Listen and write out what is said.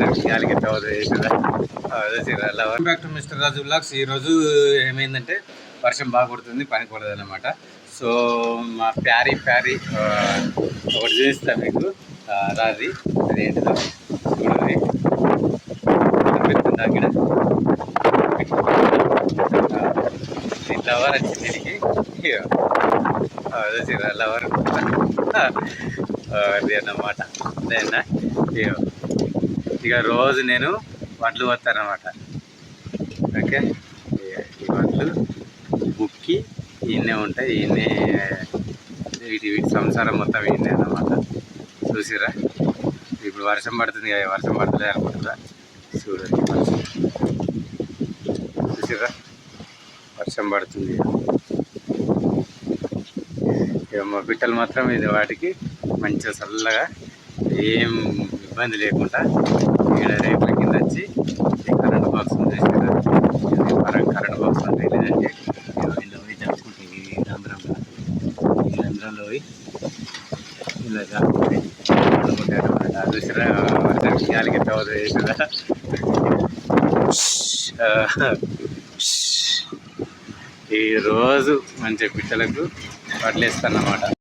గాలికి అవుతుంది కదా. Welcome back to mister Raju vlogs. ఈరోజు ఏమైందంటే వర్షం బాగా కొడుతుంది, పని కొడదన్నమాట. సో మా ప్యారీ ఒకటి చూపిస్తా మీకు, రాది అదేంటిదో చూడండి. పెడుతుంది అక్కడ లవర్ వచ్చింది దీనికి, లవర్ అది అన్నమాట. అదేనా ఇక రోజు నేను వడ్లు వస్తానమాట. ఓకే, ఈ వడ్లు బుక్కి ఈయనే ఉంటాయి, ఈయనే వీటి సంసారం మొత్తం ఈయనే అన్నమాట. చూసిరా, ఇప్పుడు వర్షం పడుతుంది కదా, వర్షం పడుతుంది అనుకుంటురా. చూడండి వర్షం, చూసిరా వర్షం పడుతుంది. ఇక మా బిడ్డలు మాత్రం ఇది వాటికి మంచిగా చల్లగా ఏం ఇబ్బంది లేకుండా ఈడ రేట్ల కింద వచ్చి ఈ కరెంట్ బాక్స్ చూసారా, కరెంట్ బాక్స్ అంటే లేదంటే వీళ్ళు పోయి జరుపుకుంటుంది ఈ రంధ్రంలో, ఈ రంధ్రంలో పోయి ఇలా జరుపుకుంటే అనుకుంటారన్నమాట. చూసారా వర్షానికి గాలికి అవుతుంది కదా. ఈరోజు మంచి పిట్టలకు వడ్లేస్తానమాట.